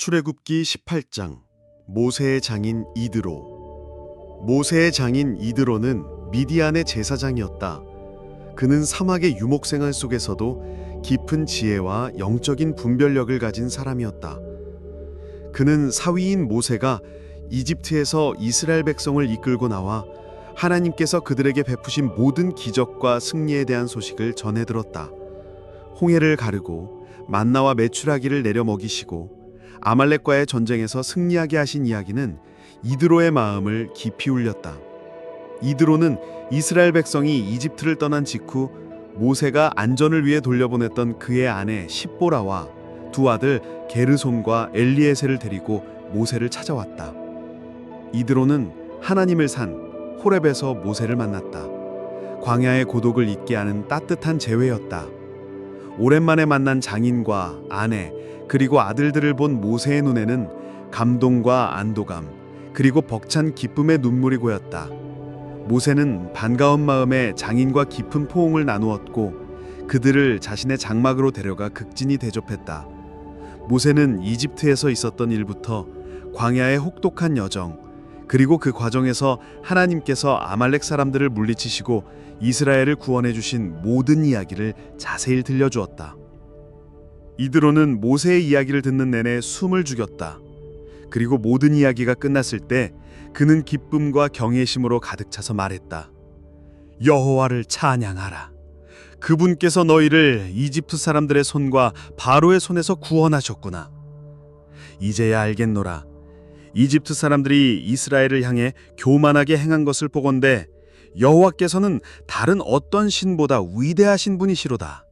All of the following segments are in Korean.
출애굽기 18장 모세의 장인 이드로. 모세의 장인 이드로는 미디안의 제사장이었다. 그는 사막의 유목생활 속에서도 깊은 지혜와 영적인 분별력을 가진 사람이었다. 그는 사위인 모세가 이집트에서 이스라엘 백성을 이끌고 나와 하나님께서 그들에게 베푸신 모든 기적과 승리에 대한 소식을 전해 들었다. 홍해를 가르고 만나와 메추라기를 내려 먹이시고 아말렉과의 전쟁에서 승리하게 하신 이야기는 이드로의 마음을 깊이 울렸다. 이드로는 이스라엘 백성이 이집트를 떠난 직후 모세가 안전을 위해 돌려보냈던 그의 아내 십보라와 두 아들 게르솜과 엘리에셀을 데리고 모세를 찾아왔다. 이드로는 하나님을 산 호렙에서 모세를 만났다. 광야의 고독을 잊게 하는 따뜻한 재회였다. 오랜만에 만난 장인과 아내 그리고 아들들을 본 모세의 눈에는 감동과 안도감 그리고 벅찬 기쁨의 눈물이 고였다. 모세는 반가운 마음에 장인과 깊은 포옹을 나누었고 그들을 자신의 장막으로 데려가 극진히 대접했다. 모세는 이집트에서 있었던 일부터 광야의 혹독한 여정 그리고 그 과정에서 하나님께서 아말렉 사람들을 물리치시고 이스라엘을 구원해 주신 모든 이야기를 자세히 들려주었다. 이드로는 모세의 이야기를 듣는 내내 숨을 죽였다. 그리고 모든 이야기가 끝났을 때 그는 기쁨과 경외심으로 가득 차서 말했다. 여호와를 찬양하라. 그분께서 너희를 이집트 사람들의 손과 바로의 손에서 구원하셨구나. 이제야 알겠노라. 이집트 사람들이 이스라엘을 향해 교만하게 행한 것을 보건대 여호와께서는 다른 어떤 신보다 위대하신 분이시로다.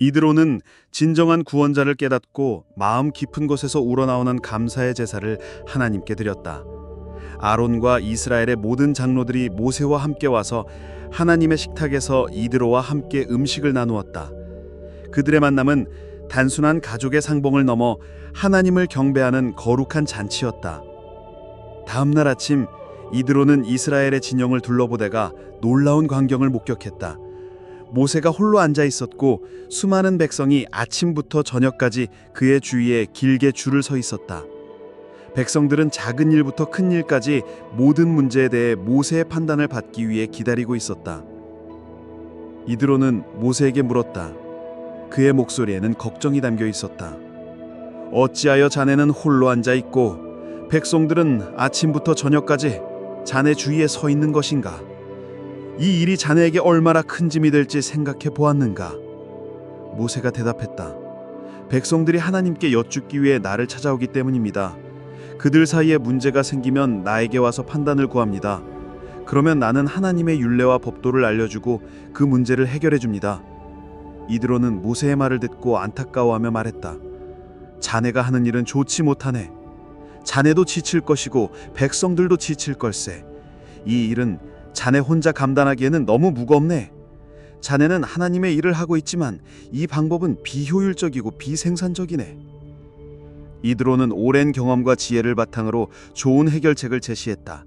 이드로는 진정한 구원자를 깨닫고 마음 깊은 곳에서 우러나오는 감사의 제사를 하나님께 드렸다. 아론과 이스라엘의 모든 장로들이 모세와 함께 와서 하나님의 식탁에서 이드로와 함께 음식을 나누었다. 그들의 만남은 단순한 가족의 상봉을 넘어 하나님을 경배하는 거룩한 잔치였다. 다음 날 아침 이드로는 이스라엘의 진영을 둘러보다가 놀라운 광경을 목격했다. 모세가 홀로 앉아 있었고 수많은 백성이 아침부터 저녁까지 그의 주위에 길게 줄을 서 있었다. 백성들은 작은 일부터 큰 일까지 모든 문제에 대해 모세의 판단을 받기 위해 기다리고 있었다. 이드로는 모세에게 물었다. 그의 목소리에는 걱정이 담겨 있었다. 어찌하여 자네는 홀로 앉아 있고 백성들은 아침부터 저녁까지 자네 주위에 서 있는 것인가? 이 일이 자네에게 얼마나 큰 짐이 될지 생각해 보았는가? 모세가 대답했다. 백성들이 하나님께 여쭙기 위해 나를 찾아오기 때문입니다. 그들 사이에 문제가 생기면 나에게 와서 판단을 구합니다. 그러면 나는 하나님의 율례와 법도를 알려주고 그 문제를 해결해 줍니다. 이드로는 모세의 말을 듣고 안타까워하며 말했다. 자네가 하는 일은 좋지 못하네. 자네도 지칠 것이고 백성들도 지칠 걸세. 이 일은 자네 혼자 감당하기에는 너무 무겁네. 자네는 하나님의 일을 하고 있지만 이 방법은 비효율적이고 비생산적이네. 이드로는 오랜 경험과 지혜를 바탕으로 좋은 해결책을 제시했다.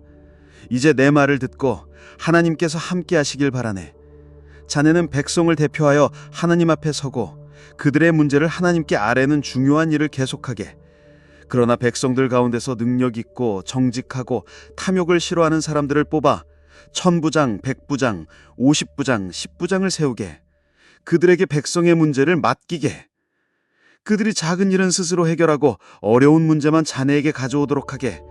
이제 내 말을 듣고 하나님께서 함께 하시길 바라네. 자네는 백성을 대표하여 하나님 앞에 서고 그들의 문제를 하나님께 아뢰는 중요한 일을 계속하게. 그러나 백성들 가운데서 능력 있고 정직하고 탐욕을 싫어하는 사람들을 뽑아 1000부장, 100부장, 50부장, 10부장을 세우게. 그들에게 백성의 문제를 맡기게. 그들이 작은 일은 스스로 해결하고 어려운 문제만 자네에게 가져오도록 하게.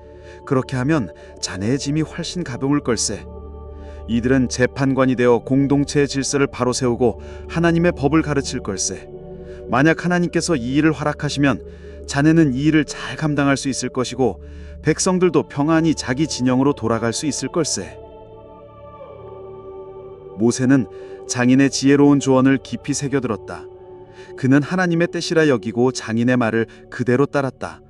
그렇게 하면 자네의 짐이 훨씬 가벼울 걸세. 이들은 재판관이 되어 공동체의 질서를 바로 세우고 하나님의 법을 가르칠 걸세. 만약 하나님께서 이 일을 허락하시면 자네는 이 일을 잘 감당할 수 있을 것이고 백성들도 평안히 자기 진영으로 돌아갈 수 있을 걸세. 모세는 장인의 지혜로운 조언을 깊이 새겨들었다. 그는 하나님의 뜻이라 여기고 장인의 말을 그대로 따랐다.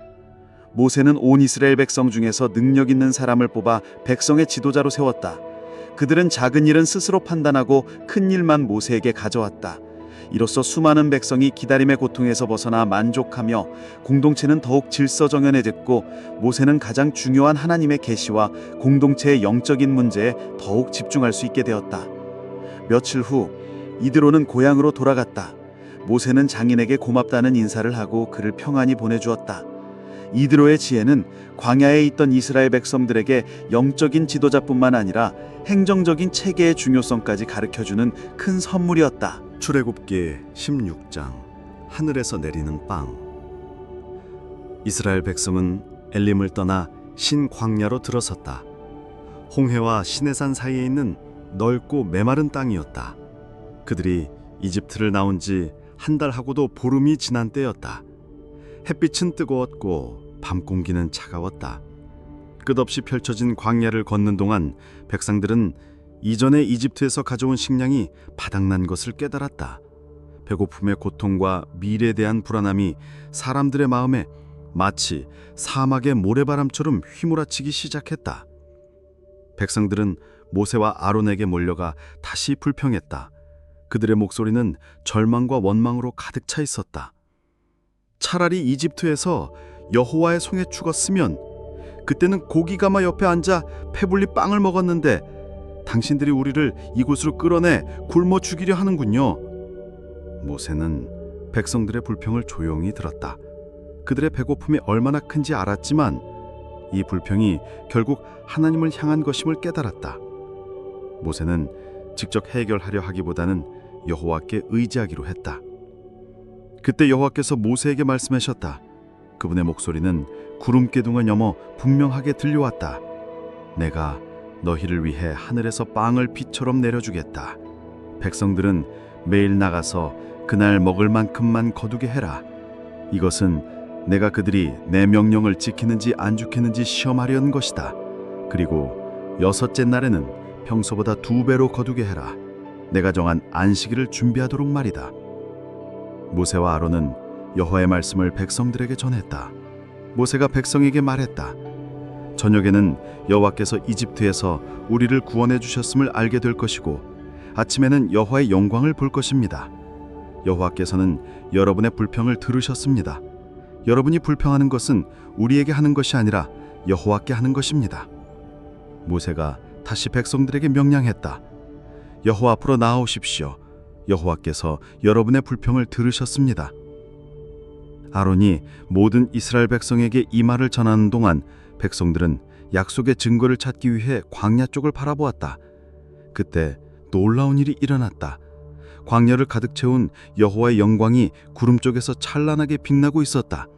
모세는 온 이스라엘 백성 중에서 능력 있는 사람을 뽑아 백성의 지도자로 세웠다. 그들은 작은 일은 스스로 판단하고 큰 일만 모세에게 가져왔다. 이로써 수많은 백성이 기다림의 고통에서 벗어나 만족하며 공동체는 더욱 질서정연해졌고 모세는 가장 중요한 하나님의 계시와 공동체의 영적인 문제에 더욱 집중할 수 있게 되었다. 며칠 후 이드로는 고향으로 돌아갔다. 모세는 장인에게 고맙다는 인사를 하고 그를 평안히 보내주었다. 이드로의 지혜는 광야에 있던 이스라엘 백성들에게 영적인 지도자뿐만 아니라 행정적인 체계의 중요성까지 가르쳐주는 큰 선물이었다. 출애굽기 16장 하늘에서 내리는 빵. 이스라엘 백성은 엘림을 떠나 신광야로 들어섰다. 홍해와 시내산 사이에 있는 넓고 메마른 땅이었다. 그들이 이집트를 나온 지 한 달하고도 보름이 지난 때였다. 햇빛은 뜨거웠고 밤 공기는 차가웠다. 끝없이 펼쳐진 광야를 걷는 동안 백성들은 이전에 이집트에서 가져온 식량이 바닥난 것을 깨달았다. 배고픔의 고통과 미래에 대한 불안함이 사람들의 마음에 마치 사막의 모래바람처럼 휘몰아치기 시작했다. 백성들은 모세와 아론에게 몰려가 다시 불평했다. 그들의 목소리는 절망과 원망으로 가득 차 있었다. 차라리 이집트에서 여호와의 손에 죽었으면, 그때는 고기가마 옆에 앉아 배불리 빵을 먹었는데 당신들이 우리를 이곳으로 끌어내 굶어 죽이려 하는군요. 모세는 백성들의 불평을 조용히 들었다. 그들의 배고픔이 얼마나 큰지 알았지만 이 불평이 결국 하나님을 향한 것임을 깨달았다. 모세는 직접 해결하려 하기보다는 여호와께 의지하기로 했다. 그때 여호와께서 모세에게 말씀하셨다. 그분의 목소리는 구름기둥을 넘어 분명하게 들려왔다. 내가 너희를 위해 하늘에서 빵을 비처럼 내려주겠다. 백성들은 매일 나가서 그날 먹을 만큼만 거두게 해라. 이것은 내가 그들이 내 명령을 지키는지 안 지키는지 시험하려는 것이다. 그리고 여섯째 날에는 평소보다 2배로 거두게 해라. 내가 정한 안식일을 준비하도록 말이다. 모세와 아론은 여호와의 말씀을 백성들에게 전했다. 모세가 백성에게 말했다. 저녁에는 여호와께서 이집트에서 우리를 구원해 주셨음을 알게 될 것이고 아침에는 여호와의 영광을 볼 것입니다. 여호와께서는 여러분의 불평을 들으셨습니다. 여러분이 불평하는 것은 우리에게 하는 것이 아니라 여호와께 하는 것입니다. 모세가 다시 백성들에게 명령했다. 여호와 앞으로 나아오십시오. 여호와께서 여러분의 불평을 들으셨습니다. 아론이 모든 이스라엘 백성에게 이 말을 전하는 동안 백성들은 약속의 증거를 찾기 위해 광야 쪽을 바라보았다. 그때 놀라운 일이 일어났다. 광야를 가득 채운 여호와의 영광이 구름 쪽에서 찬란하게 빛나고 있었다.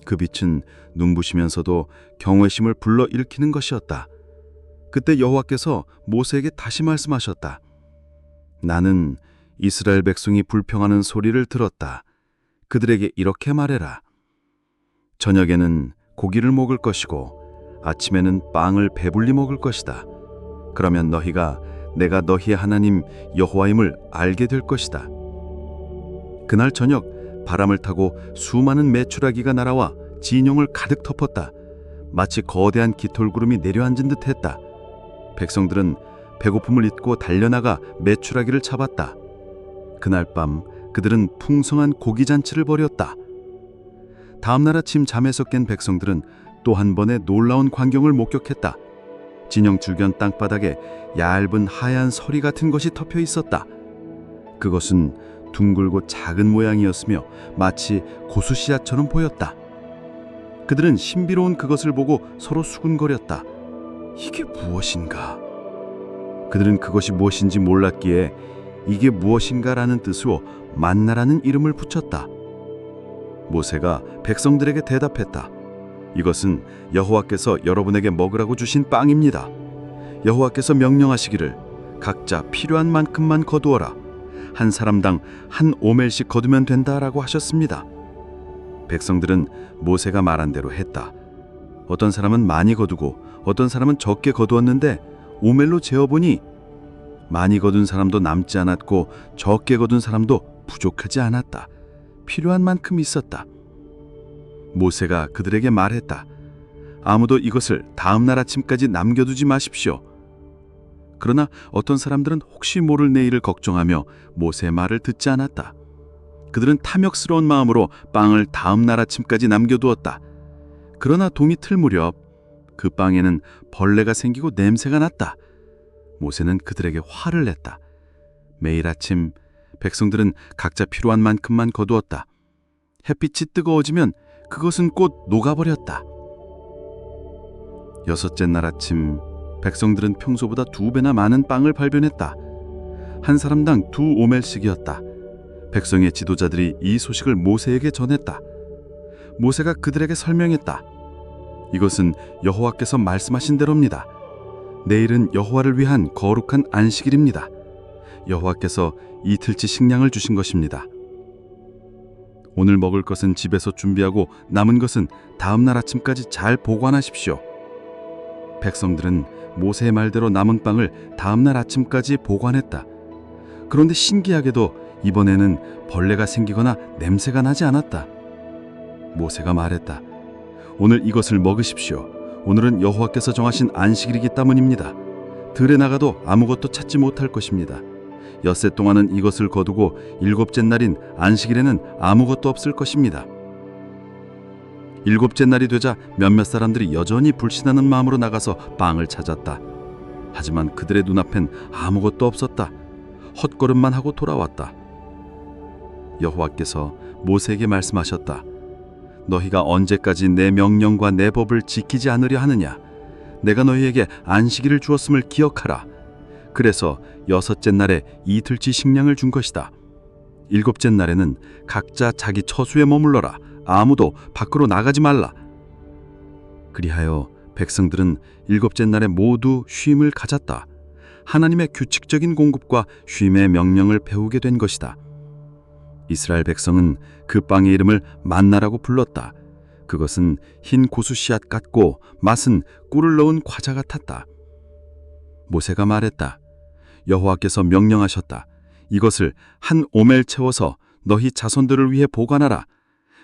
그 빛은 눈부시면서도 경외심을 불러일으키는 것이었다. 그때 여호와께서 모세에게 다시 말씀하셨다. 나는 이스라엘 백성이 불평하는 소리를 들었다. 그들에게 이렇게 말해라. 저녁에는 고기를 먹을 것이고 아침에는 빵을 배불리 먹을 것이다. 그러면 너희가 내가 너희의 하나님 여호와임을 알게 될 것이다. 그날 저녁 바람을 타고 수많은 메추라기가 날아와 진영을 가득 덮었다. 마치 거대한 깃털구름이 내려앉은 듯했다. 백성들은 배고픔을 잊고 달려나가 메추라기를 잡았다. 그날 밤 그들은 풍성한 고기잔치를 벌였다. 다음 날 아침 잠에서 깬 백성들은 또 한 번의 놀라운 광경을 목격했다. 진영 주변 땅바닥에 얇은 하얀 서리 같은 것이 덮여 있었다. 그것은 둥글고 작은 모양이었으며 마치 고수씨앗처럼 보였다. 그들은 신비로운 그것을 보고 서로 수군거렸다. 이게 무엇인가? 그들은 그것이 무엇인지 몰랐기에 이게 무엇인가라는 뜻으로 만나라는 이름을 붙였다. 모세가 백성들에게 대답했다. 이것은 여호와께서 여러분에게 먹으라고 주신 빵입니다. 여호와께서 명령하시기를 각자 필요한 만큼만 거두어라. 한 사람당 한 오멜씩 거두면 된다라고 하셨습니다. 백성들은 모세가 말한 대로 했다. 어떤 사람은 많이 거두고 어떤 사람은 적게 거두었는데 오멜로 재어보니 많이 거둔 사람도 남지 않았고 적게 거둔 사람도 부족하지 않았다. 필요한 만큼 있었다. 모세가 그들에게 말했다. 아무도 이것을 다음 날 아침까지 남겨두지 마십시오. 그러나 어떤 사람들은 혹시 모를 내일을 걱정하며 모세의 말을 듣지 않았다. 그들은 탐욕스러운 마음으로 빵을 다음 날 아침까지 남겨두었다. 그러나 동이 틀 무렵 그 빵에는 벌레가 생기고 냄새가 났다. 모세는 그들에게 화를 냈다. 매일 아침 백성들은 각자 필요한 만큼만 거두었다. 햇빛이 뜨거워지면 그것은 곧 녹아버렸다. 여섯째 날 아침, 백성들은 평소보다 2배나 많은 빵을 발견했다. 한 사람당 2오멜씩이었다. 백성의 지도자들이 이 소식을 모세에게 전했다. 모세가 그들에게 설명했다. 이것은 여호와께서 말씀하신 대로입니다. 내일은 여호와를 위한 거룩한 안식일입니다. 여호와께서 이틀치 식량을 주신 것입니다. 오늘 먹을 것은 집에서 준비하고 남은 것은 다음 날 아침까지 잘 보관하십시오. 백성들은 모세의 말대로 남은 빵을 다음 날 아침까지 보관했다. 그런데 신기하게도 이번에는 벌레가 생기거나 냄새가 나지 않았다. 모세가 말했다. 오늘 이것을 먹으십시오. 오늘은 여호와께서 정하신 안식일이기 때문입니다. 들에 나가도 아무것도 찾지 못할 것입니다. 엿새 동안은 이것을 거두고 7째 날인 안식일에는 아무것도 없을 것입니다. 7째 날이 되자 몇몇 사람들이 여전히 불신하는 마음으로 나가서 빵을 찾았다. 하지만 그들의 눈앞엔 아무것도 없었다. 헛걸음만 하고 돌아왔다. 여호와께서 모세에게 말씀하셨다. 너희가 언제까지 내 명령과 내 법을 지키지 않으려 하느냐? 내가 너희에게 안식일을 주었음을 기억하라. 그래서 6째 날에 이틀치 식량을 준 것이다. 7째 날에는 각자 자기 처소에 머물러라. 아무도 밖으로 나가지 말라. 그리하여 백성들은 7째 날에 모두 쉼을 가졌다. 하나님의 규칙적인 공급과 쉼의 명령을 배우게 된 것이다. 이스라엘 백성은 그 빵의 이름을 만나라고 불렀다. 그것은 흰 고수 씨앗 같고 맛은 꿀을 넣은 과자 같았다. 모세가 말했다. 여호와께서 명령하셨다. 이것을 한 오멜 채워서 너희 자손들을 위해 보관하라.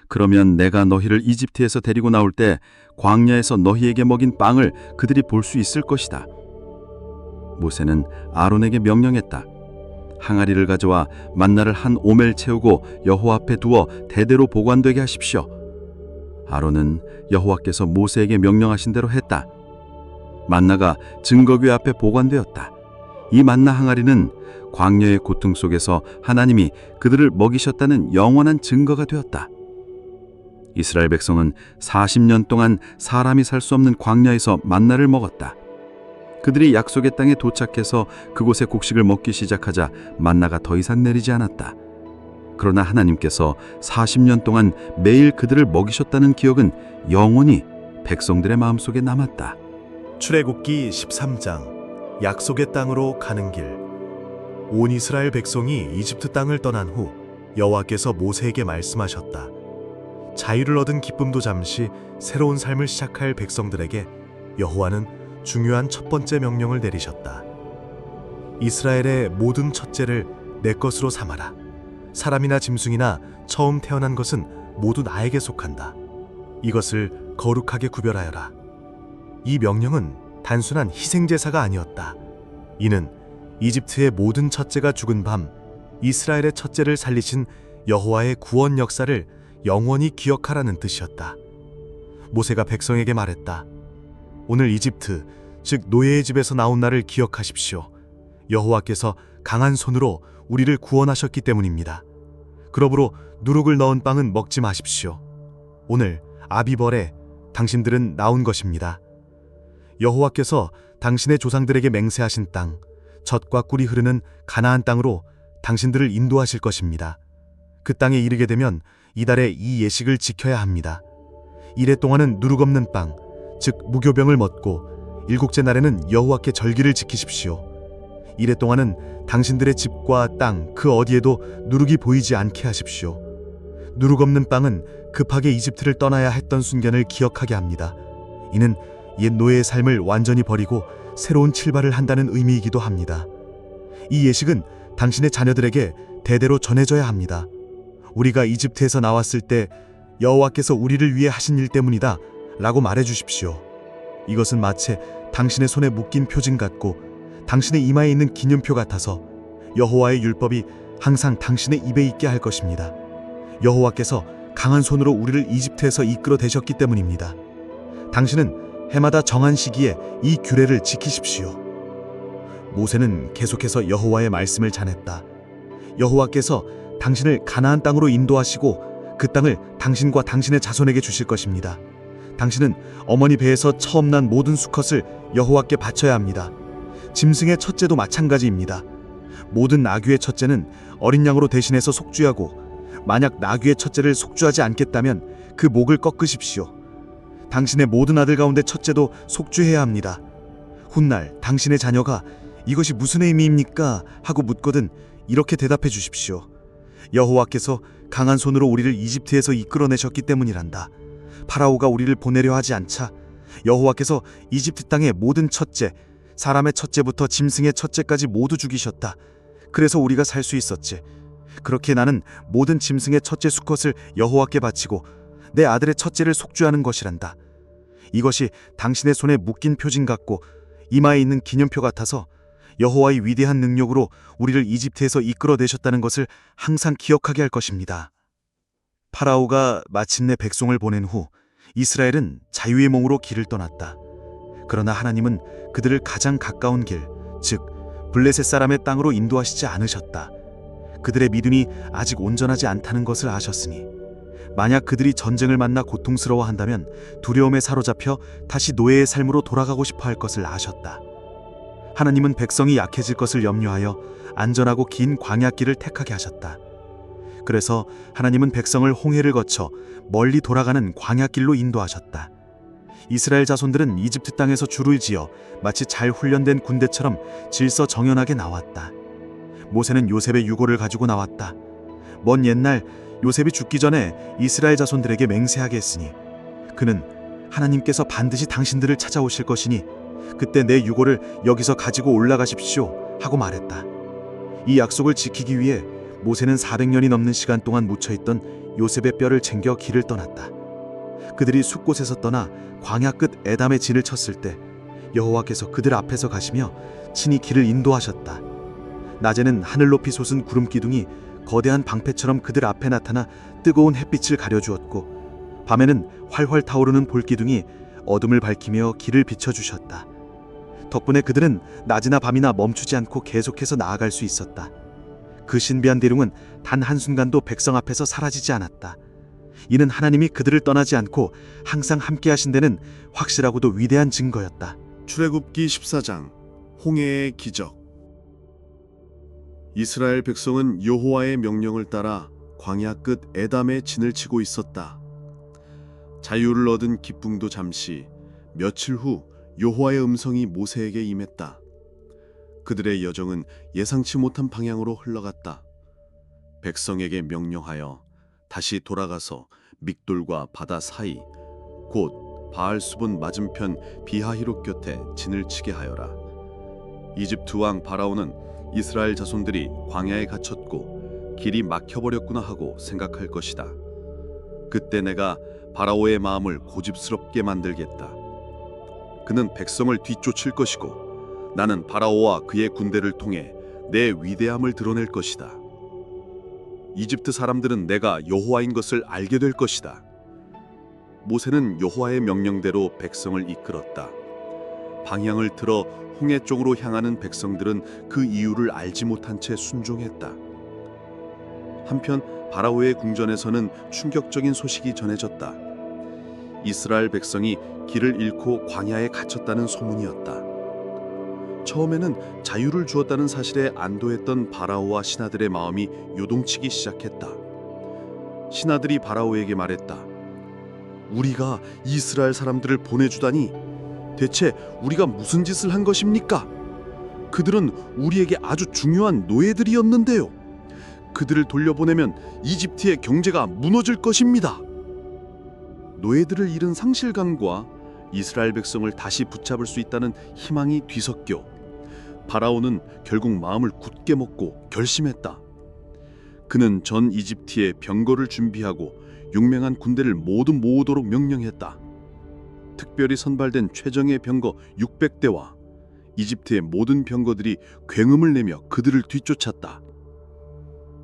그러면 내가 너희를 이집트에서 데리고 나올 때 광야에서 너희에게 먹인 빵을 그들이 볼 수 있을 것이다. 모세는 아론에게 명령했다. 항아리를 가져와 만나를 한 오멜 채우고 여호와 앞에 두어 대대로 보관되게 하십시오. 아론은 여호와께서 모세에게 명령하신 대로 했다. 만나가 증거궤 앞에 보관되었다. 이 만나 항아리는 광야의 고통 속에서 하나님이 그들을 먹이셨다는 영원한 증거가 되었다. 이스라엘 백성은 40년 동안 사람이 살 수 없는 광야에서 만나를 먹었다. 그들이 약속의 땅에 도착해서 그곳의 곡식을 먹기 시작하자 만나가 더 이상 내리지 않았다. 그러나 하나님께서 40년 동안 매일 그들을 먹이셨다는 기억은 영원히 백성들의 마음속에 남았다. 출애굽기 13장 약속의 땅으로 가는 길. 온 이스라엘 백성이 이집트 땅을 떠난 후 여호와께서 모세에게 말씀하셨다. 자유를 얻은 기쁨도 잠시 새로운 삶을 시작할 백성들에게 여호와는 중요한 첫 번째 명령을 내리셨다. 이스라엘의 모든 첫째를 내 것으로 삼아라. 사람이나 짐승이나 처음 태어난 것은 모두 나에게 속한다. 이것을 거룩하게 구별하여라. 이 명령은 단순한 희생제사가 아니었다. 이는 이집트의 모든 첫째가 죽은 밤 이스라엘의 첫째를 살리신 여호와의 구원 역사를 영원히 기억하라는 뜻이었다. 모세가 백성에게 말했다. 오늘 이집트, 즉 노예의 집에서 나온 날을 기억하십시오. 여호와께서 강한 손으로 우리를 구원하셨기 때문입니다. 그러므로 누룩을 넣은 빵은 먹지 마십시오. 오늘 아비벌에 당신들은 나온 것입니다. 여호와께서 당신의 조상들에게 맹세하신 땅, 젖과 꿀이 흐르는 가나안 땅으로 당신들을 인도하실 것입니다. 그 땅에 이르게 되면 이달에 이 예식을 지켜야 합니다. 이래 동안은 누룩 없는 빵, 즉 무교병을 먹고 7째 날에는 여호와께 절기를 지키십시오. 이래 동안은 당신들의 집과 땅 그 어디에도 누룩이 보이지 않게 하십시오. 누룩 없는 빵은 급하게 이집트를 떠나야 했던 순간을 기억하게 합니다. 이는 옛 노예의 삶을 완전히 버리고 새로운 출발을 한다는 의미이기도 합니다. 이 예식은 당신의 자녀들에게 대대로 전해져야 합니다. 우리가 이집트에서 나왔을 때 여호와께서 우리를 위해 하신 일 때문이다 라고 말해 주십시오. 이것은 마치 당신의 손에 묶인 표징 같고 당신의 이마에 있는 기념표 같아서 여호와의 율법이 항상 당신의 입에 있게 할 것입니다. 여호와께서 강한 손으로 우리를 이집트에서 이끌어 대셨기 때문입니다. 당신은 해마다 정한 시기에 이 규례를 지키십시오. 모세는 계속해서 여호와의 말씀을 전했다. 여호와께서 당신을 가나안 땅으로 인도하시고 그 땅을 당신과 당신의 자손에게 주실 것입니다. 당신은 어머니 배에서 처음 난 모든 수컷을 여호와께 바쳐야 합니다. 짐승의 첫째도 마찬가지입니다. 모든 나귀의 첫째는 어린 양으로 대신해서 속죄하고 만약 나귀의 첫째를 속죄하지 않겠다면 그 목을 꺾으십시오. 당신의 모든 아들 가운데 첫째도 속죄해야 합니다. 훗날 당신의 자녀가 이것이 무슨 의미입니까? 하고 묻거든 이렇게 대답해 주십시오. 여호와께서 강한 손으로 우리를 이집트에서 이끌어내셨기 때문이란다. 파라오가 우리를 보내려 하지 않자 여호와께서 이집트 땅의 모든 첫째, 사람의 첫째부터 짐승의 첫째까지 모두 죽이셨다. 그래서 우리가 살 수 있었지. 그렇게 나는 모든 짐승의 첫째 수컷을 여호와께 바치고 내 아들의 첫째를 속죄하는 것이란다. 이것이 당신의 손에 묶인 표징 같고 이마에 있는 기념표 같아서 여호와의 위대한 능력으로 우리를 이집트에서 이끌어내셨다는 것을 항상 기억하게 할 것입니다. 파라오가 마침내 백성을 보낸 후 이스라엘은 자유의 몸으로 길을 떠났다. 그러나 하나님은 그들을 가장 가까운 길, 즉 블레셋 사람의 땅으로 인도하시지 않으셨다. 그들의 믿음이 아직 온전하지 않다는 것을 아셨으니 만약 그들이 전쟁을 만나 고통스러워한다면 두려움에 사로잡혀 다시 노예의 삶으로 돌아가고 싶어 할 것을 아셨다. 하나님은 백성이 약해질 것을 염려하여 안전하고 긴 광야길을 택하게 하셨다. 그래서 하나님은 백성을 홍해를 거쳐 멀리 돌아가는 광야길로 인도하셨다. 이스라엘 자손들은 이집트 땅에서 줄을 지어 마치 잘 훈련된 군대처럼 질서정연하게 나왔다. 모세는 요셉의 유고를 가지고 나왔다. 먼 옛날 요셉이 죽기 전에 이스라엘 자손들에게 맹세하게 했으니 그는 하나님께서 반드시 당신들을 찾아오실 것이니 그때 내 유고를 여기서 가지고 올라가십시오 하고 말했다. 이 약속을 지키기 위해 모세는 400년이 넘는 시간 동안 묻혀있던 요셉의 뼈를 챙겨 길을 떠났다. 그들이 숲곳에서 떠나 광야 끝 에담의 진을 쳤을 때 여호와께서 그들 앞에서 가시며 친히 길을 인도하셨다. 낮에는 하늘 높이 솟은 구름 기둥이 거대한 방패처럼 그들 앞에 나타나 뜨거운 햇빛을 가려주었고 밤에는 활활 타오르는 볼기둥이 어둠을 밝히며 길을 비춰주셨다. 덕분에 그들은 낮이나 밤이나 멈추지 않고 계속해서 나아갈 수 있었다. 그 신비한 대륙은 단 한순간도 백성 앞에서 사라지지 않았다. 이는 하나님이 그들을 떠나지 않고 항상 함께 하신 데는 확실하고도 위대한 증거였다. 출애굽기 14장 홍해의 기적. 이스라엘 백성은 여호와의 명령을 따라 광야 끝 에담의 진을 치고 있었다. 자유를 얻은 기쁨도 잠시, 며칠 후 여호와의 음성이 모세에게 임했다. 그들의 여정은 예상치 못한 방향으로 흘러갔다. 백성에게 명령하여 다시 돌아가서 믹돌과 바다 사이 곧 바알수분 맞은편 비하히롯 곁에 진을 치게 하여라. 이집트 왕 바라오는 이스라엘 자손들이 광야에 갇혔고 길이 막혀버렸구나 하고 생각할 것이다. 그때 내가 바라오의 마음을 고집스럽게 만들겠다. 그는 백성을 뒤쫓을 것이고 나는 바라오와 그의 군대를 통해 내 위대함을 드러낼 것이다. 이집트 사람들은 내가 여호와인 것을 알게 될 것이다. 모세는 여호와의 명령대로 백성을 이끌었다. 방향을 틀어 홍해 쪽으로 향하는 백성들은 그 이유를 알지 못한 채 순종했다. 한편 바라오의 궁전에서는 충격적인 소식이 전해졌다. 이스라엘 백성이 길을 잃고 광야에 갇혔다는 소문이었다. 처음에는 자유를 주었다는 사실에 안도했던 바라오와 신하들의 마음이 요동치기 시작했다. 신하들이 바라오에게 말했다. 우리가 이스라엘 사람들을 보내주다니 대체 우리가 무슨 짓을 한 것입니까? 그들은 우리에게 아주 중요한 노예들이었는데요. 그들을 돌려보내면 이집트의 경제가 무너질 것입니다. 노예들을 잃은 상실감과 이스라엘 백성을 다시 붙잡을 수 있다는 희망이 뒤섞여 바라오는 결국 마음을 굳게 먹고 결심했다. 그는 전 이집트에 병거를 준비하고 용맹한 군대를 모두 모으도록 명령했다. 특별히 선발된 최정예 병거 600대와 이집트의 모든 병거들이 굉음을 내며 그들을 뒤쫓았다.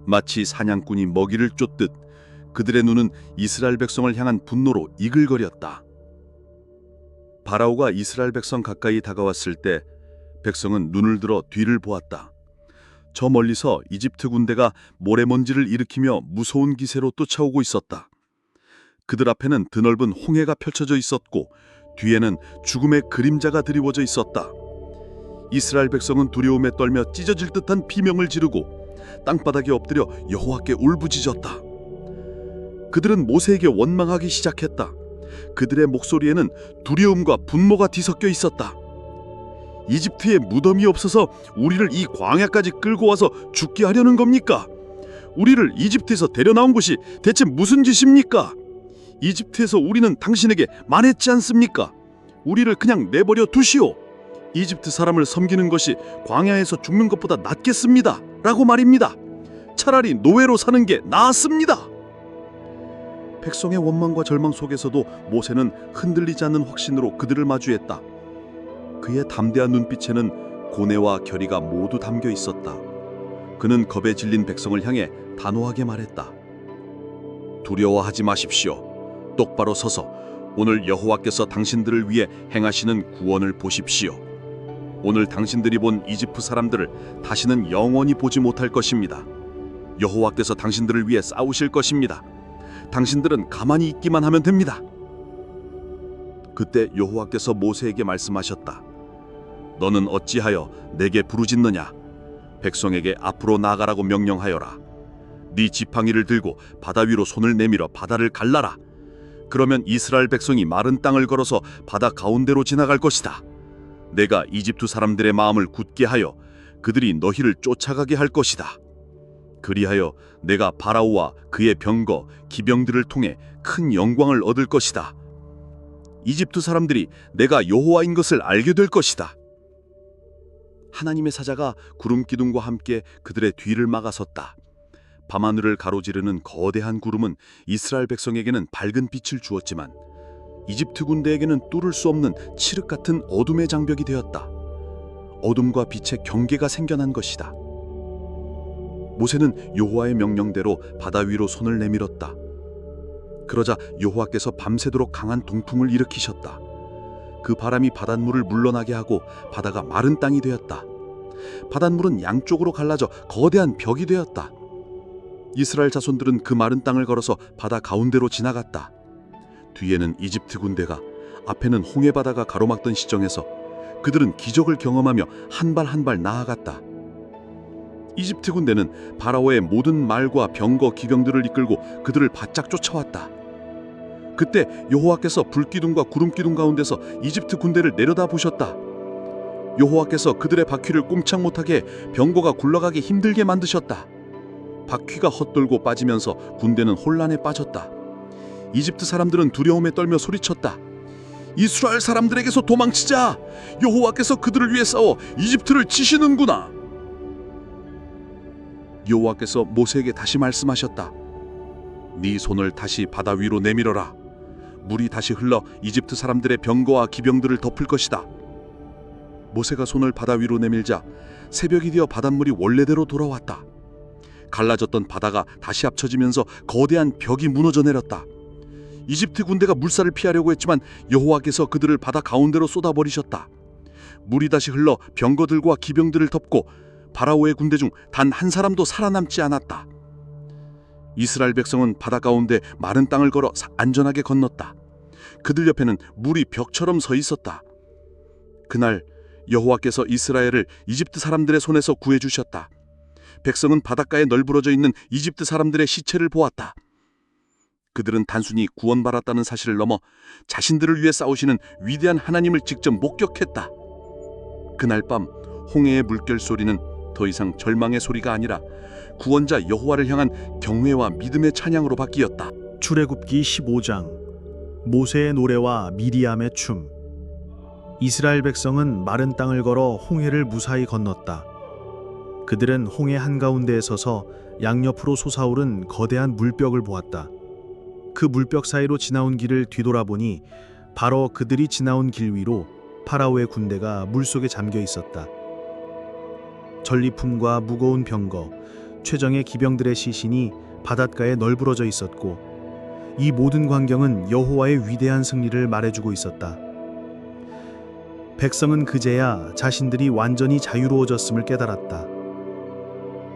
마치 사냥꾼이 먹이를 쫓듯 그들의 눈은 이스라엘 백성을 향한 분노로 이글거렸다. 바라오가 이스라엘 백성 가까이 다가왔을 때 백성은 눈을 들어 뒤를 보았다. 저 멀리서 이집트 군대가 모래먼지를 일으키며 무서운 기세로 쫓아오고 있었다. 그들 앞에는 드넓은 홍해가 펼쳐져 있었고 뒤에는 죽음의 그림자가 드리워져 있었다. 이스라엘 백성은 두려움에 떨며 찢어질 듯한 비명을 지르고 땅바닥에 엎드려 여호와께 울부짖었다. 그들은 모세에게 원망하기 시작했다. 그들의 목소리에는 두려움과 분노가 뒤섞여 있었다. 이집트에 무덤이 없어서 우리를 이 광야까지 끌고 와서 죽게 하려는 겁니까? 우리를 이집트에서 데려나온 것이 대체 무슨 짓입니까? 이집트에서 우리는 당신에게 말했지 않습니까? 우리를 그냥 내버려 두시오. 이집트 사람을 섬기는 것이 광야에서 죽는 것보다 낫겠습니다. 라고 말입니다. 차라리 노예로 사는 게 나았습니다. 백성의 원망과 절망 속에서도 모세는 흔들리지 않는 확신으로 그들을 마주했다. 그의 담대한 눈빛에는 고뇌와 결의가 모두 담겨 있었다. 그는 겁에 질린 백성을 향해 단호하게 말했다. 두려워하지 마십시오. 똑바로 서서 오늘 여호와께서 당신들을 위해 행하시는 구원을 보십시오. 오늘 당신들이 본 이집트 사람들을 다시는 영원히 보지 못할 것입니다. 여호와께서 당신들을 위해 싸우실 것입니다. 당신들은 가만히 있기만 하면 됩니다. 그때 여호와께서 모세에게 말씀하셨다. 너는 어찌하여 내게 부르짖느냐? 백성에게 앞으로 나아가라고 명령하여라. 네 지팡이를 들고 바다 위로 손을 내밀어 바다를 갈라라. 그러면 이스라엘 백성이 마른 땅을 걸어서 바다 가운데로 지나갈 것이다. 내가 이집트 사람들의 마음을 굳게 하여 그들이 너희를 쫓아가게 할 것이다. 그리하여 내가 바라오와 그의 병거, 기병들을 통해 큰 영광을 얻을 것이다. 이집트 사람들이 내가 여호와인 것을 알게 될 것이다. 하나님의 사자가 구름 기둥과 함께 그들의 뒤를 막아섰다. 밤하늘을 가로지르는 거대한 구름은 이스라엘 백성에게는 밝은 빛을 주었지만 이집트 군대에게는 뚫을 수 없는 칠흑 같은 어둠의 장벽이 되었다. 어둠과 빛의 경계가 생겨난 것이다. 모세는 여호와의 명령대로 바다 위로 손을 내밀었다. 그러자 여호와께서 밤새도록 강한 동풍을 일으키셨다. 그 바람이 바닷물을 물러나게 하고 바다가 마른 땅이 되었다. 바닷물은 양쪽으로 갈라져 거대한 벽이 되었다. 이스라엘 자손들은 그 마른 땅을 걸어서 바다 가운데로 지나갔다. 뒤에는 이집트 군대가, 앞에는 홍해 바다가 가로막던 시정에서 그들은 기적을 경험하며 한 발 한 발 나아갔다. 이집트 군대는 바라오의 모든 말과 병거 기병들을 이끌고 그들을 바짝 쫓아왔다. 그때 여호와께서 불기둥과 구름기둥 가운데서 이집트 군대를 내려다 보셨다. 여호와께서 그들의 바퀴를 꼼짝 못하게 해 병거가 굴러가기 힘들게 만드셨다. 바퀴가 헛돌고 빠지면서 군대는 혼란에 빠졌다. 이집트 사람들은 두려움에 떨며 소리쳤다. 이스라엘 사람들에게서 도망치자! 여호와께서 그들을 위해 싸워 이집트를 치시는구나! 여호와께서 모세에게 다시 말씀하셨다. 네 손을 다시 바다 위로 내밀어라. 물이 다시 흘러 이집트 사람들의 병거와 기병들을 덮을 것이다. 모세가 손을 바다 위로 내밀자 새벽이 되어 바닷물이 원래대로 돌아왔다. 갈라졌던 바다가 다시 합쳐지면서 거대한 벽이 무너져 내렸다. 이집트 군대가 물살을 피하려고 했지만 여호와께서 그들을 바다 가운데로 쏟아버리셨다. 물이 다시 흘러 병거들과 기병들을 덮고 바라오의 군대 중 단 한 사람도 살아남지 않았다. 이스라엘 백성은 바다 가운데 마른 땅을 걸어 안전하게 건넜다. 그들 옆에는 물이 벽처럼 서 있었다. 그날 여호와께서 이스라엘을 이집트 사람들의 손에서 구해주셨다. 백성은 바닷가에 널브러져 있는 이집트 사람들의 시체를 보았다. 그들은 단순히 구원받았다는 사실을 넘어 자신들을 위해 싸우시는 위대한 하나님을 직접 목격했다. 그날 밤 홍해의 물결 소리는 더 이상 절망의 소리가 아니라 구원자 여호와를 향한 경외와 믿음의 찬양으로 바뀌었다. 출애굽기 15장 모세의 노래와 미리암의 춤. 이스라엘 백성은 마른 땅을 걸어 홍해를 무사히 건넜다. 그들은 홍해 한가운데에 서서 양옆으로 솟아오른 거대한 물벽을 보았다. 그 물벽 사이로 지나온 길을 뒤돌아보니 바로 그들이 지나온 길 위로 파라오의 군대가 물속에 잠겨 있었다. 전리품과 무거운 병거, 최정예 기병들의 시신이 바닷가에 널브러져 있었고 이 모든 광경은 여호와의 위대한 승리를 말해주고 있었다. 백성은 그제야 자신들이 완전히 자유로워졌음을 깨달았다.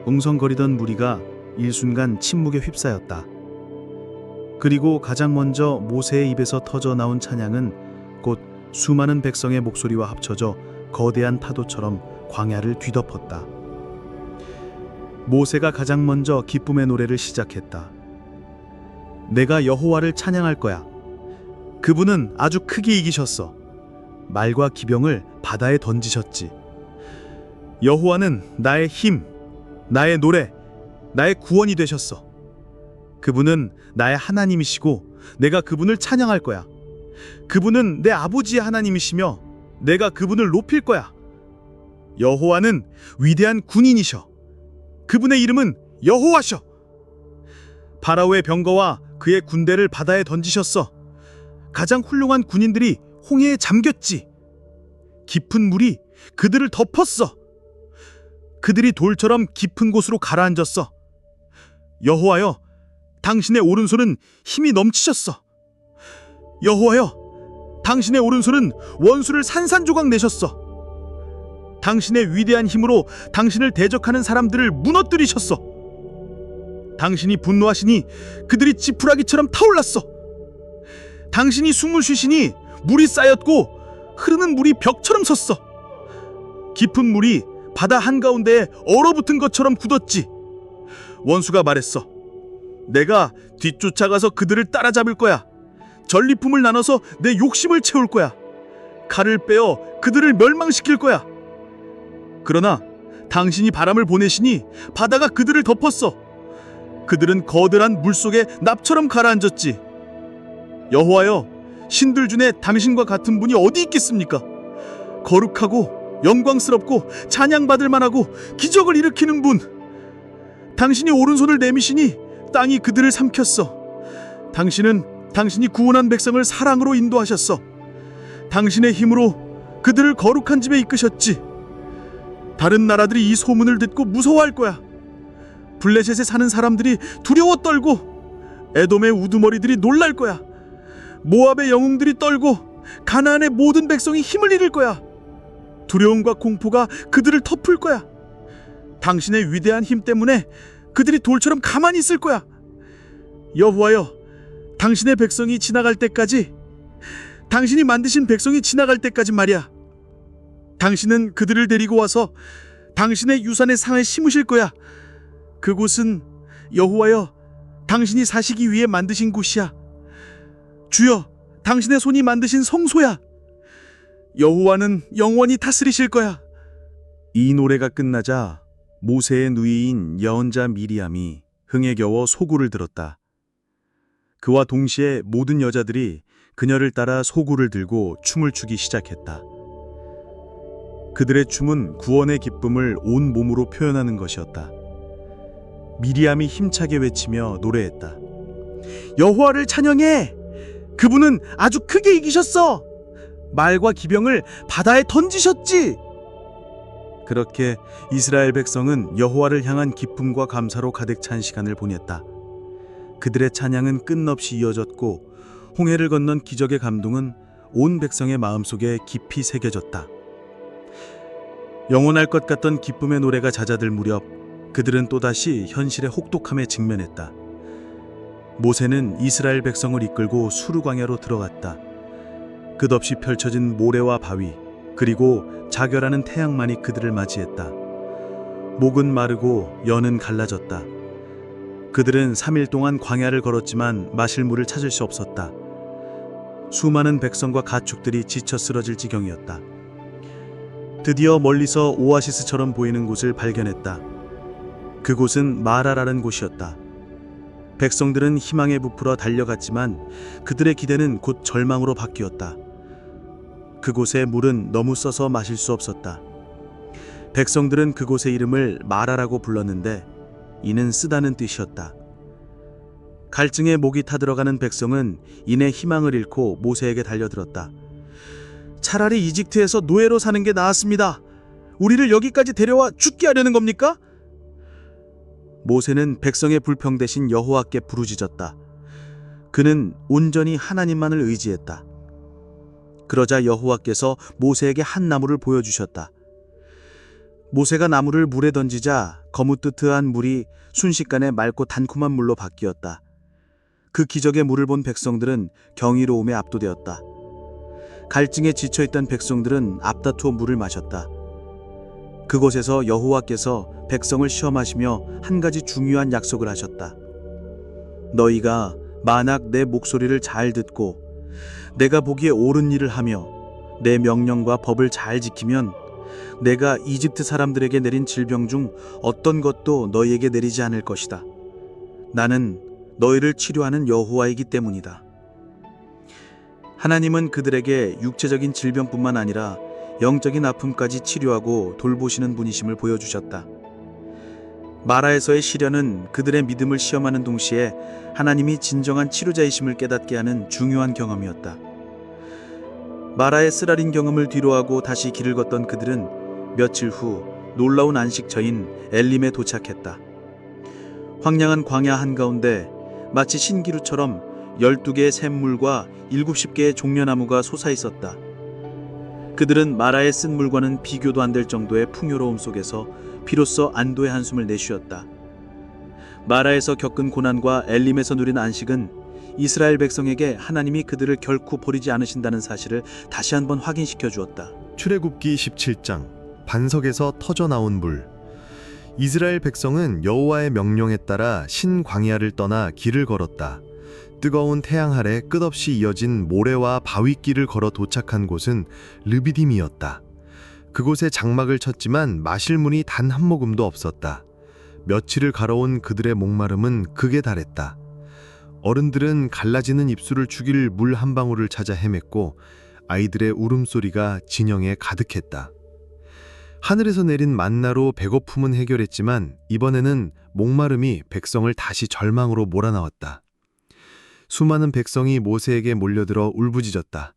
웅성거리던 무리가 일순간 침묵에 휩싸였다. 그리고 가장 먼저 모세의 입에서 터져 나온 찬양은 곧 수많은 백성의 목소리와 합쳐져 거대한 파도처럼 광야를 뒤덮었다. 모세가 가장 먼저 기쁨의 노래를 시작했다. 내가 여호와를 찬양할 거야. 그분은 아주 크게 이기셨어. 말과 기병을 바다에 던지셨지. 여호와는 나의 힘, 나의 노래, 나의 구원이 되셨어. 그분은 나의 하나님이시고 내가 그분을 찬양할 거야. 그분은 내 아버지의 하나님이시며 내가 그분을 높일 거야. 여호와는 위대한 군인이셔. 그분의 이름은 여호와셔. 파라오의 병거와 그의 군대를 바다에 던지셨어. 가장 훌륭한 군인들이 홍해에 잠겼지. 깊은 물이 그들을 덮었어. 그들이 돌처럼 깊은 곳으로 가라앉았어. 여호와여, 당신의 오른손은 힘이 넘치셨어. 여호와여, 당신의 오른손은 원수를 산산조각 내셨어. 당신의 위대한 힘으로 당신을 대적하는 사람들을 무너뜨리셨어. 당신이 분노하시니 그들이 지푸라기처럼 타올랐어. 당신이 숨을 쉬시니 물이 쌓였고 흐르는 물이 벽처럼 섰어. 깊은 물이 바다 한가운데에 얼어붙은 것처럼 굳었지. 원수가 말했어. 내가 뒤쫓아가서 그들을 따라잡을 거야. 전리품을 나눠서 내 욕심을 채울 거야. 칼을 빼어 그들을 멸망시킬 거야. 그러나 당신이 바람을 보내시니 바다가 그들을 덮었어. 그들은 거대한 물속에 납처럼 가라앉았지. 여호와여, 신들 중에 당신과 같은 분이 어디 있겠습니까? 거룩하고 영광스럽고 찬양받을 만하고 기적을 일으키는 분. 당신이 오른손을 내미시니 땅이 그들을 삼켰어. 당신은 당신이 구원한 백성을 사랑으로 인도하셨어. 당신의 힘으로 그들을 거룩한 집에 이끄셨지. 다른 나라들이 이 소문을 듣고 무서워할 거야. 블레셋에 사는 사람들이 두려워 떨고 에돔의 우두머리들이 놀랄 거야. 모압의 영웅들이 떨고 가나안의 모든 백성이 힘을 잃을 거야. 두려움과 공포가 그들을 덮을 거야. 당신의 위대한 힘 때문에 그들이 돌처럼 가만히 있을 거야. 여호와여, 당신의 백성이 지나갈 때까지, 당신이 만드신 백성이 지나갈 때까지 말이야. 당신은 그들을 데리고 와서 당신의 유산의 상에 심으실 거야. 그곳은 여호와여, 당신이 사시기 위해 만드신 곳이야. 주여, 당신의 손이 만드신 성소야. 여호와는 영원히 다스리실 거야. 이 노래가 끝나자 모세의 누이인 예언자 미리암이 흥에 겨워 소구를 들었다. 그와 동시에 모든 여자들이 그녀를 따라 소구를 들고 춤을 추기 시작했다. 그들의 춤은 구원의 기쁨을 온 몸으로 표현하는 것이었다. 미리암이 힘차게 외치며 노래했다. 여호와를 찬양해! 그분은 아주 크게 이기셨어! 말과 기병을 바다에 던지셨지! 그렇게 이스라엘 백성은 여호와를 향한 기쁨과 감사로 가득 찬 시간을 보냈다. 그들의 찬양은 끝없이 이어졌고 홍해를 건넌 기적의 감동은 온 백성의 마음속에 깊이 새겨졌다. 영원할 것 같던 기쁨의 노래가 잦아들 무렵 그들은 또다시 현실의 혹독함에 직면했다. 모세는 이스라엘 백성을 이끌고 수르 광야로 들어갔다. 끝없이 펼쳐진 모래와 바위, 그리고 자결하는 태양만이 그들을 맞이했다. 목은 마르고 연은 갈라졌다. 그들은 3일 동안 광야를 걸었지만 마실 물을 찾을 수 없었다. 수많은 백성과 가축들이 지쳐 쓰러질 지경이었다. 드디어 멀리서 오아시스처럼 보이는 곳을 발견했다. 그곳은 마라라는 곳이었다. 백성들은 희망에 부풀어 달려갔지만 그들의 기대는 곧 절망으로 바뀌었다. 그곳의 물은 너무 써서 마실 수 없었다. 백성들은 그곳의 이름을 마라라고 불렀는데 이는 쓰다는 뜻이었다. 갈증에 목이 타들어가는 백성은 이내 희망을 잃고 모세에게 달려들었다. 차라리 이집트에서 노예로 사는 게 나았습니다. 우리를 여기까지 데려와 죽게 하려는 겁니까? 모세는 백성의 불평 대신 여호와께 부르짖었다. 그는 온전히 하나님만을 의지했다. 그러자 여호와께서 모세에게 한 나무를 보여주셨다. 모세가 나무를 물에 던지자 거무뜨뜨한 물이 순식간에 맑고 달콤한 물로 바뀌었다. 그 기적의 물을 본 백성들은 경이로움에 압도되었다. 갈증에 지쳐있던 백성들은 앞다투어 물을 마셨다. 그곳에서 여호와께서 백성을 시험하시며 한 가지 중요한 약속을 하셨다. 너희가 만약 내 목소리를 잘 듣고 내가 보기에 옳은 일을 하며 내 명령과 법을 잘 지키면 내가 이집트 사람들에게 내린 질병 중 어떤 것도 너희에게 내리지 않을 것이다. 나는 너희를 치료하는 여호와이기 때문이다. 하나님은 그들에게 육체적인 질병뿐만 아니라 영적인 아픔까지 치료하고 돌보시는 분이심을 보여주셨다. 마라에서의 시련은 그들의 믿음을 시험하는 동시에 하나님이 진정한 치료자이심을 깨닫게 하는 중요한 경험이었다. 마라의 쓰라린 경험을 뒤로하고 다시 길을 걷던 그들은 며칠 후 놀라운 안식처인 엘림에 도착했다. 황량한 광야 한가운데 마치 신기루처럼 12개의 샘물과 70개의 종려나무가 솟아있었다. 그들은 마라의 쓴 물과는 비교도 안 될 정도의 풍요로움 속에서 비로소 안도의 한숨을 내쉬었다. 마라에서 겪은 고난과 엘림에서 누린 안식은 이스라엘 백성에게 하나님이 그들을 결코 버리지 않으신다는 사실을 다시 한번 확인시켜 주었다. 출애굽기 17장 반석에서 터져 나온 물. 이스라엘 백성은 여호와의 명령에 따라 신광야를 떠나 길을 걸었다. 뜨거운 태양 아래 끝없이 이어진 모래와 바위길을 걸어 도착한 곳은 르비딤이었다. 그곳에 장막을 쳤지만 마실 물이 단 한 모금도 없었다. 며칠을 걸어온 그들의 목마름은 극에 달했다. 어른들은 갈라지는 입술을 죽일 물 한 방울을 찾아 헤맸고 아이들의 울음소리가 진영에 가득했다. 하늘에서 내린 만나로 배고픔은 해결했지만 이번에는 목마름이 백성을 다시 절망으로 몰아넣었다. 수많은 백성이 모세에게 몰려들어 울부짖었다.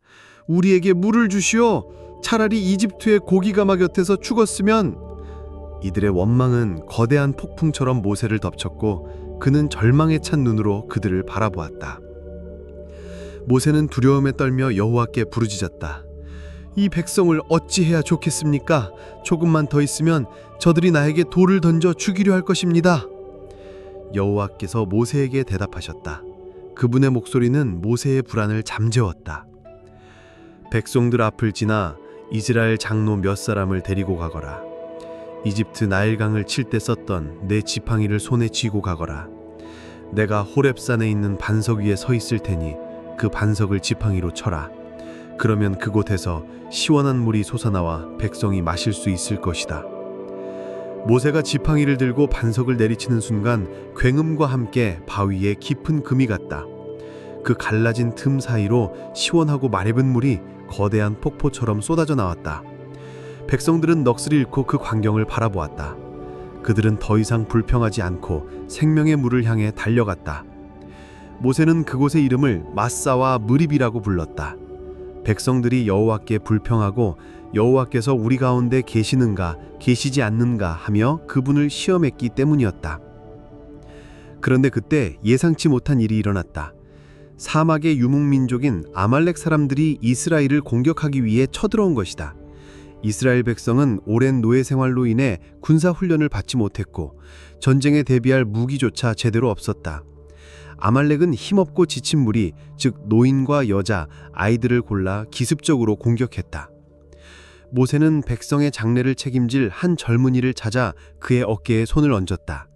우리에게 물을 주시오. 차라리 이집트의 고기가마 곁에서 죽었으면. 이들의 원망은 거대한 폭풍처럼 모세를 덮쳤고 그는 절망에 찬 눈으로 그들을 바라보았다. 모세는 두려움에 떨며 여호와께 부르짖었다. 이 백성을 어찌해야 좋겠습니까? 조금만 더 있으면 저들이 나에게 돌을 던져 죽이려 할 것입니다. 여호와께서 모세에게 대답하셨다. 그분의 목소리는 모세의 불안을 잠재웠다. 백성들 앞을 지나 이스라엘 장로 몇 사람을 데리고 가거라. 이집트 나일강을 칠 때 썼던 내 지팡이를 손에 쥐고 가거라. 내가 호렙산에 있는 반석 위에 서 있을 테니 그 반석을 지팡이로 쳐라. 그러면 그곳에서 시원한 물이 솟아나와 백성이 마실 수 있을 것이다. 모세가 지팡이를 들고 반석을 내리치는 순간 굉음과 함께 바위에 깊은 금이 갔다. 그 갈라진 틈 사이로 시원하고 맑은 물이 거대한 폭포처럼 쏟아져 나왔다. 백성들은 넋을 잃고 그 광경을 바라보았다. 그들은 더 이상 불평하지 않고 생명의 물을 향해 달려갔다. 모세는 그곳의 이름을 마사와 무립이라고 불렀다. 백성들이 여호와께 불평하고 여호와께서 우리 가운데 계시는가 계시지 않는가 하며 그분을 시험했기 때문이었다. 그런데 그때 예상치 못한 일이 일어났다. 사막의 유목민족인 아말렉 사람들이 이스라엘을 공격하기 위해 쳐들어온 것이다. 이스라엘 백성은 오랜 노예 생활로 인해 군사 훈련을 받지 못했고 전쟁에 대비할 무기조차 제대로 없었다. 아말렉은 힘없고 지친 무리, 즉 노인과 여자, 아이들을 골라 기습적으로 공격했다. 모세는 백성의 장례를 책임질 한 젊은이를 찾아 그의 어깨에 손을 얹었다.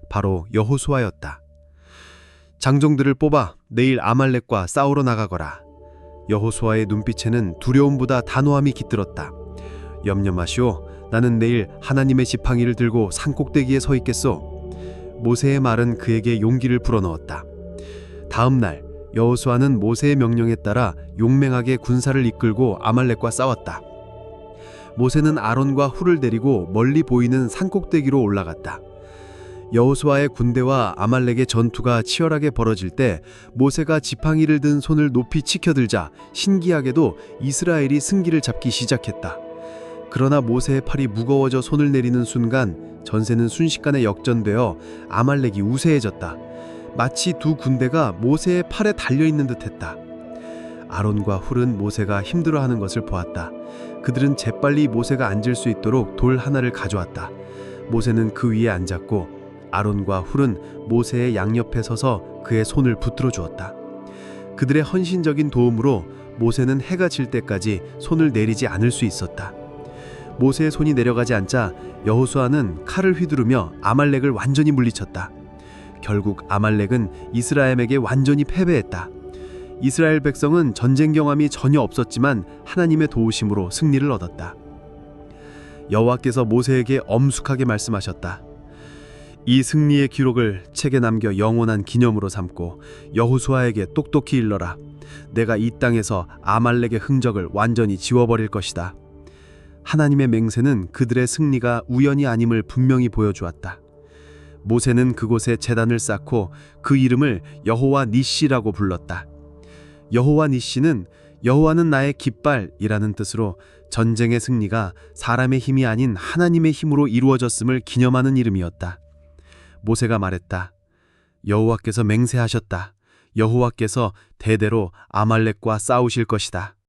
바로 여호수아였다. 장정들을 뽑아 내일 아말렉과 싸우러 나가거라. 여호수아의 눈빛에는 두려움보다 단호함이 깃들었다. 염려 마시오. 나는 내일 하나님의 지팡이를 들고 산꼭대기에 서 있겠소. 모세의 말은 그에게 용기를 불어넣었다. 다음 날 여호수아는 모세의 명령에 따라 용맹하게 군사를 이끌고 아말렉과 싸웠다. 모세는 아론과 훌을 데리고 멀리 보이는 산꼭대기로 올라갔다. 여호수아의 군대와 아말렉의 전투가 치열하게 벌어질 때 모세가 지팡이를 든 손을 높이 치켜들자 신기하게도 이스라엘이 승기를 잡기 시작했다. 그러나 모세의 팔이 무거워져 손을 내리는 순간 전세는 순식간에 역전되어 아말렉이 우세해졌다. 마치 두 군대가 모세의 팔에 달려있는 듯했다. 아론과 훌은 모세가 힘들어하는 것을 보았다. 그들은 재빨리 모세가 앉을 수 있도록 돌 하나를 가져왔다. 모세는 그 위에 앉았고 아론과 훌은 모세의 양옆에 서서 그의 손을 붙들어 주었다. 그들의 헌신적인 도움으로 모세는 해가 질 때까지 손을 내리지 않을 수 있었다. 모세의 손이 내려가지 않자 여호수아는 칼을 휘두르며 아말렉을 완전히 물리쳤다. 결국 아말렉은 이스라엘에게 완전히 패배했다. 이스라엘 백성은 전쟁 경험이 전혀 없었지만 하나님의 도우심으로 승리를 얻었다. 여호와께서 모세에게 엄숙하게 말씀하셨다. 이 승리의 기록을 책에 남겨 영원한 기념으로 삼고 여호수아에게 똑똑히 일러라. 내가 이 땅에서 아말렉의 흔적을 완전히 지워버릴 것이다. 하나님의 맹세는 그들의 승리가 우연이 아님을 분명히 보여주었다. 모세는 그곳에 제단을 쌓고 그 이름을 여호와 니시라고 불렀다. 여호와 니시는 여호와는 나의 깃발이라는 뜻으로 전쟁의 승리가 사람의 힘이 아닌 하나님의 힘으로 이루어졌음을 기념하는 이름이었다. 모세가 말했다. 여호와께서 맹세하셨다. 여호와께서 대대로 아말렉과 싸우실 것이다.